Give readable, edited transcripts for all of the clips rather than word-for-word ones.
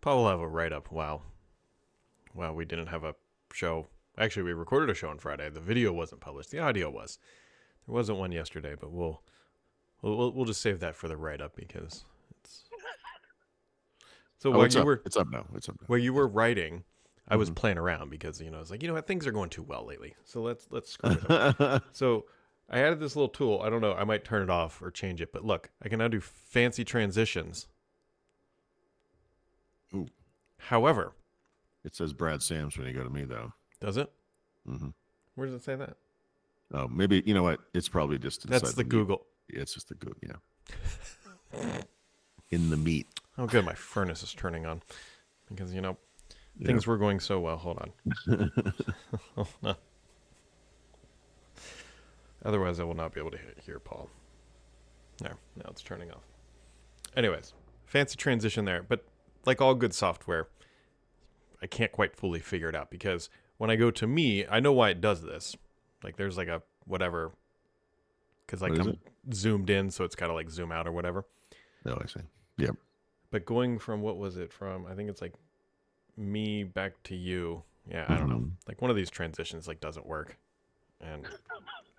Paul will have a write-up. Wow, we didn't have a show. Actually, we recorded a show on Friday. The video wasn't published. The audio was. There wasn't one yesterday, but we'll just save that for the write-up because it's. So while you were, it's up now. While you were writing, I was playing around because I was like, what, things are going too well lately. So let's screw it up. So I added this little tool. I don't know. I might turn it off or change it. But look, I can now do fancy transitions. Ooh. However, it says Brad Sams when you go to me, though. Does it? Mm-hmm. Where does it say that? Oh, maybe, you know what? It's probably just inside That's the Google. It's just the Google, yeah. In the meat. Oh, good. My furnace is turning on because, things were going so well. Hold on. Oh, no. Otherwise, I will not be able to hear Paul. Now it's turning off. Anyways, fancy transition there. But like all good software, I can't quite fully figure it out because when I go to me, I know why it does this. Like there's like a whatever, because like I'm zoomed in, so it's got to like zoom out or whatever. Oh, I see. Yep. But going from, what was it from? I think it's like me back to you. Yeah, I don't know. Like one of these transitions like doesn't work. And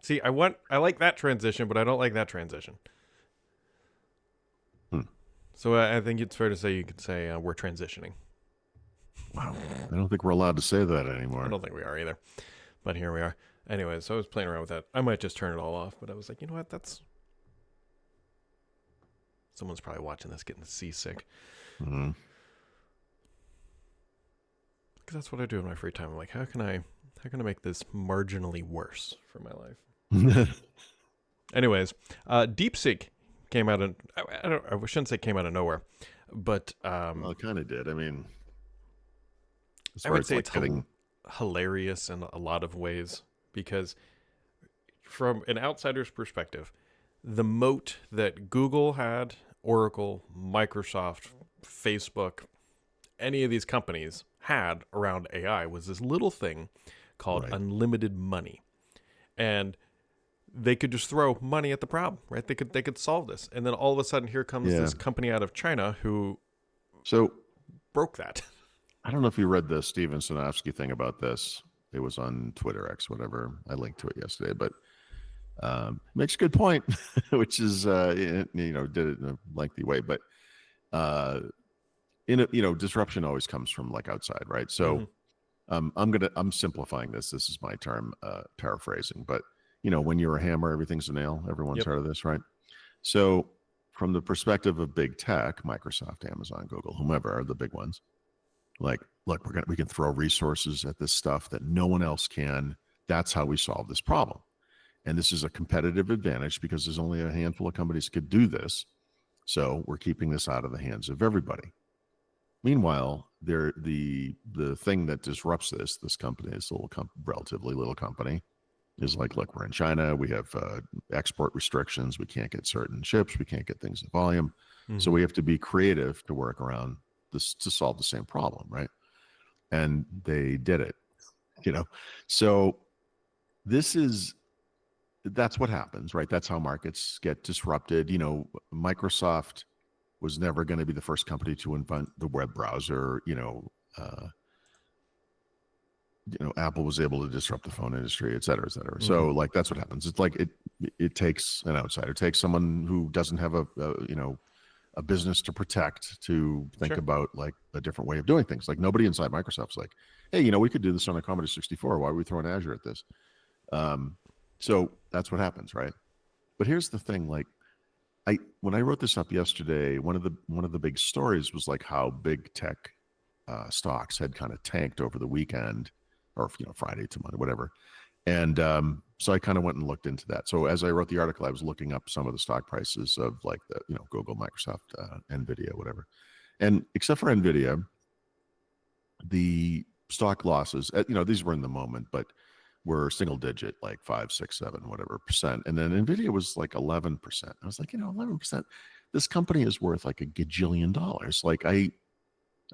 see, I like that transition, but I don't like that transition. So I think it's fair to say you could say we're transitioning. Wow. I don't think we're allowed to say that anymore. I don't think we are either. But here we are. Anyways, so I was playing around with that. I might just turn it all off, but I was like, you know what? Someone's probably watching this getting seasick. Mm-hmm. Because that's what I do in my free time. I'm like, how can I make this marginally worse for my life? Anyways, Deepseek came out of, I shouldn't say came out of nowhere, but well, it kind of did. I mean, I would say it's hilarious in a lot of ways because from an outsider's perspective, the moat that Google had, Oracle, Microsoft, Facebook, any of these companies had around AI was this little thing called unlimited money. And they could just throw money at the problem, right? They could solve this. And then all of a sudden here comes this company out of China who broke that. I don't know if you read the Steven Sinofsky thing about this. It was on Twitter, X, whatever. I linked to it yesterday, but makes a good point, which is, did it in a lengthy way, but disruption always comes from like outside, right? So I'm simplifying this. This is my term, paraphrasing, but when you're a hammer, everything's a nail. Everyone's heard of this, right? So from the perspective of big tech, Microsoft, Amazon, Google, whomever are the big ones, like, look, we can throw resources at this stuff that no one else can. That's how we solve this problem. And this is a competitive advantage because there's only a handful of companies could do this. So we're keeping this out of the hands of everybody. Meanwhile, the thing that disrupts this company, this relatively little company, is like, look, we're in China. We have export restrictions. We can't get certain chips. We can't get things in volume. So we have to be creative to work around this to solve the same problem, right? And they did it, So that's what happens, right? That's how markets get disrupted. Microsoft was never going to be the first company to invent the web browser. Apple was able to disrupt the phone industry, et cetera, et cetera. So like, that's what happens. It's like it takes an outsider, it takes someone who doesn't have a business to protect to think about like a different way of doing things. Like nobody inside Microsoft's like, hey, we could do this on a Commodore 64. Why are we throwing Azure at this? So that's what happens, right? But here's the thing, like when I wrote this up yesterday, one of the big stories was like how big tech stocks had kind of tanked over the weekend, or Friday to Monday, whatever. And so I kind of went and looked into that. So as I wrote the article, I was looking up some of the stock prices of like the Google, Microsoft, Nvidia, whatever. And except for Nvidia, the stock losses, these were in the moment, but were single digit, like 5, 6, 7, whatever percent. And then Nvidia was like 11%. I was like, 11%. This company is worth like $1 gajillion. Like I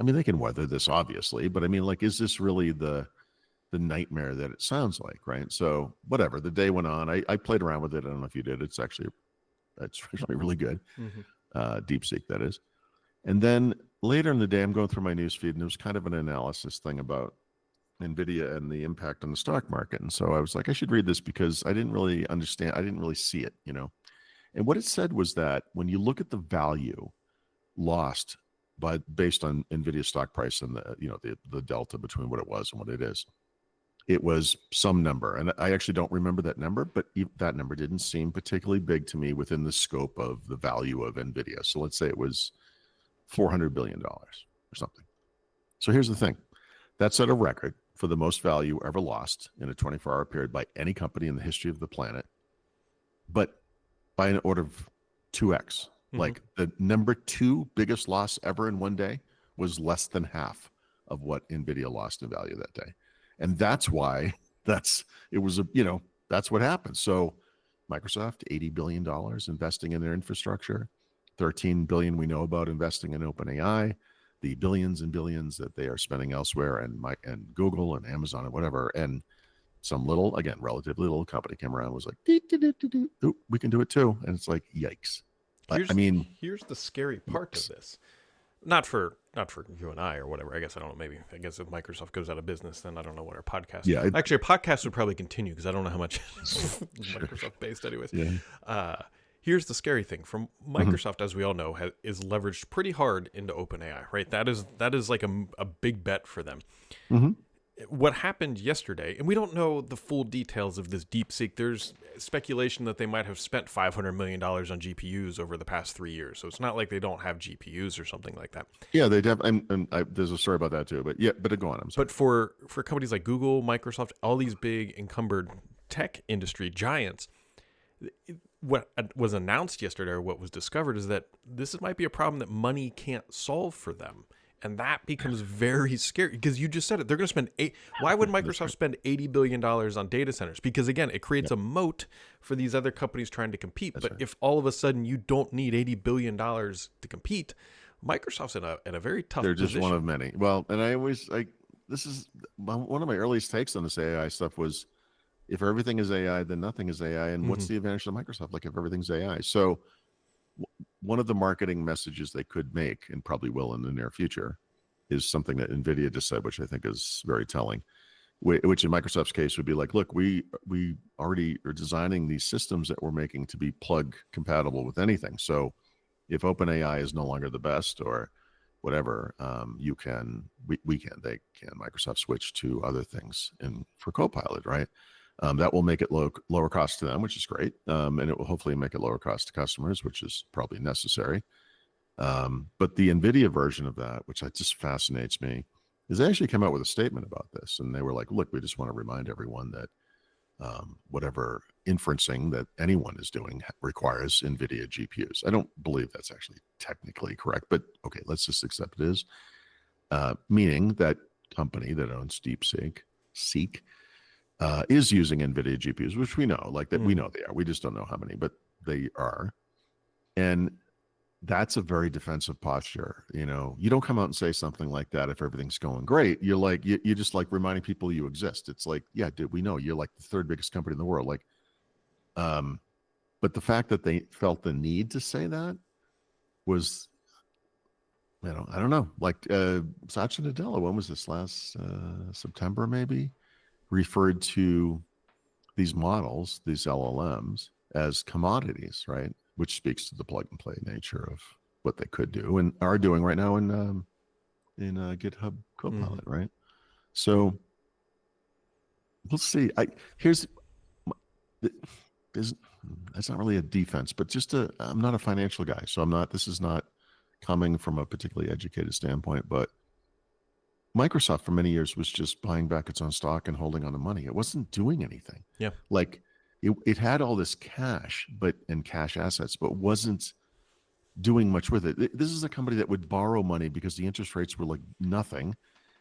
mean, they can weather this obviously, but I mean, like, is this really the nightmare that it sounds like, right? So whatever, the day went on. I played around with it. I don't know if you did. It's really good. Deepseek, that is. And then later in the day, I'm going through my news feed, and there was kind of an analysis thing about NVIDIA and the impact on the stock market. And so I was like, I should read this because I didn't really understand. I didn't really see it, you know. And what it said was that when you look at the value lost based on NVIDIA stock price and the delta between what it was and what it is, it was some number. And I actually don't remember that number, but that number didn't seem particularly big to me within the scope of the value of NVIDIA. So let's say it was $400 billion or something. So here's the thing. That set a record for the most value ever lost in a 24-hour period by any company in the history of the planet, but by an order of 2x. Mm-hmm. Like the number 2 biggest loss ever in one day was less than half of what NVIDIA lost in value that day. And that's why that's what happened. So Microsoft, $80 billion investing in their infrastructure, $13 billion we know about investing in OpenAI, the billions and billions that they are spending elsewhere, and Google and Amazon and whatever. And some relatively little company came around and was like, ooh, we can do it too. And it's like, yikes. Here's the scary part of this. Not for you and I or whatever. I guess I don't know. Maybe I guess if Microsoft goes out of business, then I don't know what our podcast. Yeah, actually, a podcast would probably continue because I don't know how much Microsoft based, anyways. Yeah. Here's the scary thing: from Microsoft, as we all know, is leveraged pretty hard into OpenAI. Right? That is like a big bet for them. Mm-hmm. What happened yesterday, and we don't know the full details of this Deepseek. There's speculation that they might have spent $500 million on GPUs over the past 3 years. So it's not like they don't have GPUs or something like that. Yeah, they have. And there's a story about that too. But go on. I'm sorry. But for companies like Google, Microsoft, all these big encumbered tech industry giants, what was announced yesterday, or what was discovered, is that this might be a problem that money can't solve for them. And that becomes very scary because you just said it. They're going to spend why would Microsoft spend $80 billion on data centers? Because again, it creates a moat for these other companies trying to compete. That's right. If all of a sudden you don't need $80 billion to compete, Microsoft's in a very tough position. They're just one of many. Well, and this is one of my earliest takes on this AI stuff was, if everything is AI, then nothing is AI. And what's the advantage of Microsoft? Like, if everything's AI. So one of the marketing messages they could make, and probably will in the near future, is something that NVIDIA just said, which I think is very telling, which in Microsoft's case would be like, look, we already are designing these systems that we're making to be plug compatible with anything. So if OpenAI is no longer the best or whatever, Microsoft switch to other things for Copilot, right? That will make it lower cost to them, which is great. And it will hopefully make it lower cost to customers, which is probably necessary. But the NVIDIA version of that, which just fascinates me, is they actually came out with a statement about this. And they were like, look, we just want to remind everyone that whatever inferencing that anyone is doing requires NVIDIA GPUs. I don't believe that's actually technically correct, but okay, let's just accept it is. Meaning that company that owns Deepseek, is using NVIDIA GPUs, which we know, we know they are. We just don't know how many, but they are. And that's a very defensive posture. You don't come out and say something like that if everything's going great. You're like, you're just like reminding people you exist. It's like, yeah, dude, we know you're like the third biggest company in the world. But the fact that they felt the need to say that was, I don't know. Like Satya Nadella, when was this? Last September, maybe? Referred to these models, these LLMs, as commodities, right? Which speaks to the plug and play nature of what they could do and are doing right now in GitHub Copilot, right? So we'll see. That's not really a defense, but I'm not a financial guy, so this is not coming from a particularly educated standpoint, but Microsoft for many years was just buying back its own stock and holding on to money. It wasn't doing anything. Yeah. Like it had all this cash, and cash assets, but wasn't doing much with it. This is a company that would borrow money because the interest rates were like nothing,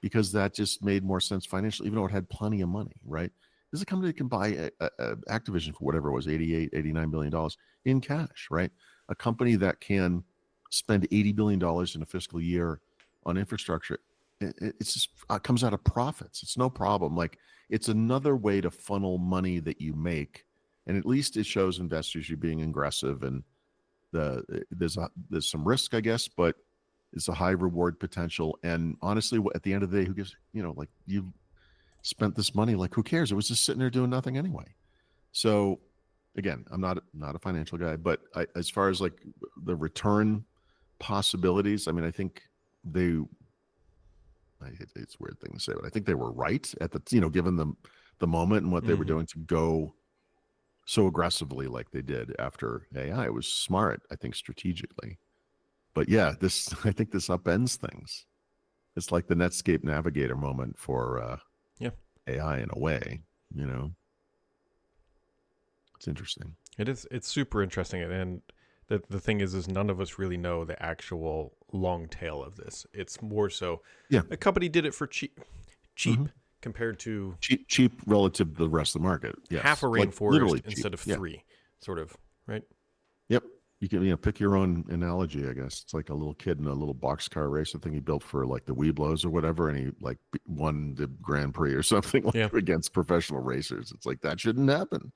because that just made more sense financially, even though it had plenty of money, right? This is a company that can buy Activision for whatever it was, $89 billion in cash, right? A company that can spend $80 billion in a fiscal year on infrastructure. It's just comes out of profits. It's no problem. Like, it's another way to funnel money that you make, and at least it shows investors you're being aggressive. And there's some risk, I guess, but It's a high reward potential. And honestly, at the end of the day, who gives, like you spent this money, like who cares? It was just sitting there doing nothing anyway. So again, I'm not a financial guy, but as far as like the return possibilities, I mean, I think it's a weird thing to say, but I think they were right at the, given the moment and what they were doing to go so aggressively like they did after AI. It was smart, I think, strategically. But yeah, I think this upends things. It's like the Netscape Navigator moment for AI in a way, It's interesting. It is. It's super interesting, and the thing is none of us really know the actual long tail of this. It's more so, a company did it for cheap, compared to cheap relative to the rest of the market. Yes, half a rainforest instead of 3, sort of, right? Yep. You can pick your own analogy, I guess. It's like a little kid in a little boxcar race, I think he built for like the Weeblos or whatever, and he like won the Grand Prix or something against professional racers. It's like that shouldn't happen.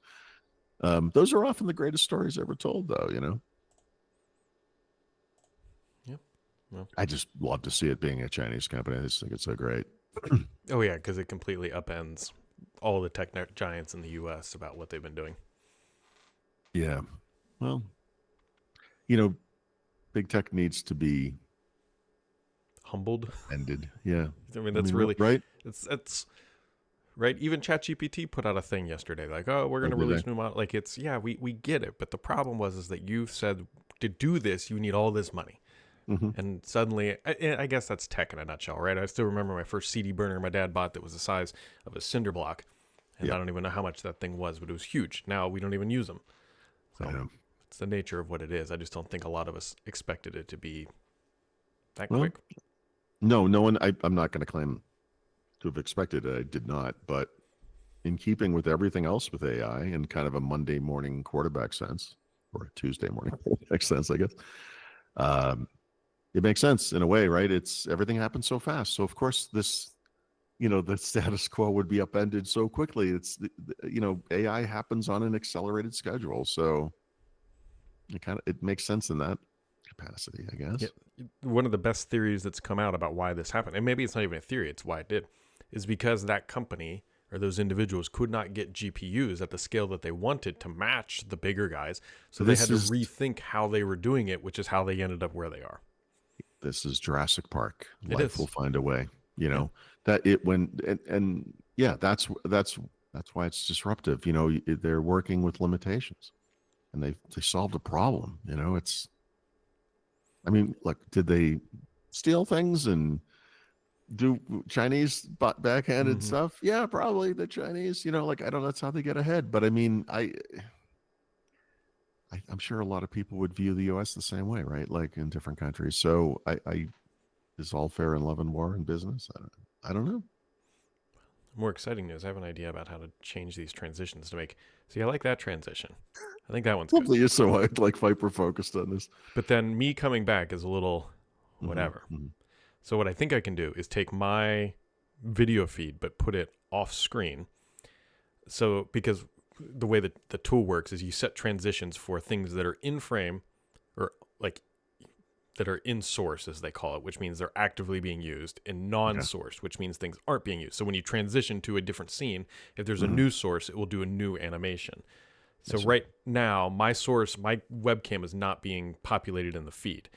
Those are often the greatest stories ever told, though. Yeah. Well, I just love to see it being a Chinese company. I just think it's so great. Oh yeah, because it completely upends all the tech giants in the U.S. about what they've been doing. Yeah. Well, big tech needs to be humbled, ended. Yeah. I mean, that's really right. It's right. Even ChatGPT put out a thing yesterday, like, "Oh, we're going to release new model." Like, it's we get it, but the problem is that you said to do this, you need all this money, and suddenly, I guess that's tech in a nutshell, right? I still remember my first CD burner my dad bought that was the size of a cinder block, and I don't even know how much that thing was, but it was huge. Now we don't even use them. So it's the nature of what it is. I just don't think a lot of us expected it to be that quick. No one. I'm not going to claim to have expected it. I did not, but in keeping with everything else with AI in kind of a Monday morning quarterback sense, or a Tuesday morning quarterback sense, I guess, it makes sense in a way, right? It's everything happens so fast. So of course this, the status quo would be upended so quickly. It's, AI happens on an accelerated schedule. So it makes sense in that capacity, I guess. Yeah. One of the best theories that's come out about why this happened, and maybe it's not even a theory, it's why it did, is because that company or those individuals could not get GPUs at the scale that they wanted to match the bigger guys. So they had to rethink how they were doing it, which is how they ended up where they are. This is Jurassic Park. Life will find a way, that it that's why it's disruptive. They're working with limitations and they solved a problem. Look, did they steal things and do Chinese backhanded stuff? Yeah, probably the Chinese, I don't know. That's how they get ahead. But I'm sure a lot of people would view the U.S. the same way, right? Like in different countries. So is all fair in love and war in business? I don't know. More exciting news. I have an idea about how to change these transitions to make. See, I like that transition. I think that one's Hopefully you're so hyper focused on this. But then me coming back is a little whatever. So what I think I can do is take my video feed but put it off screen. So because the way that the tool works is you set transitions for things that are in frame or like that are in source, as they call it, which means they're actively being used, and non-source, which means things aren't being used. So when you transition to a different scene, if there's a new source, it will do a new animation. So right now, my webcam is not being populated in the feed,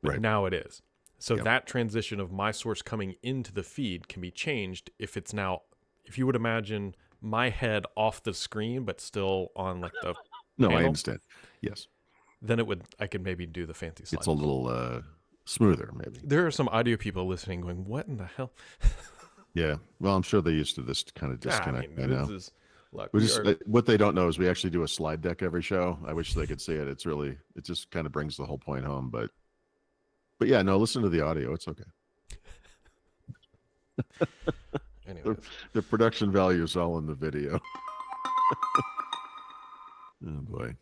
but now it is. So that transition of my source coming into the feed can be changed if you would imagine my head off the screen, but still on like the panel, I understand. Yes. Then I could maybe do the fancy slide. It's a little smoother, maybe. There are some audio people listening going, what in the hell? Yeah. Well, I'm sure they're used to this kind of disconnect. Look, what they don't know is we actually do a slide deck every show. I wish they could see it. It just kind of brings the whole point home. But yeah, no, listen to the audio. It's okay. The production value is all in the video. Oh boy.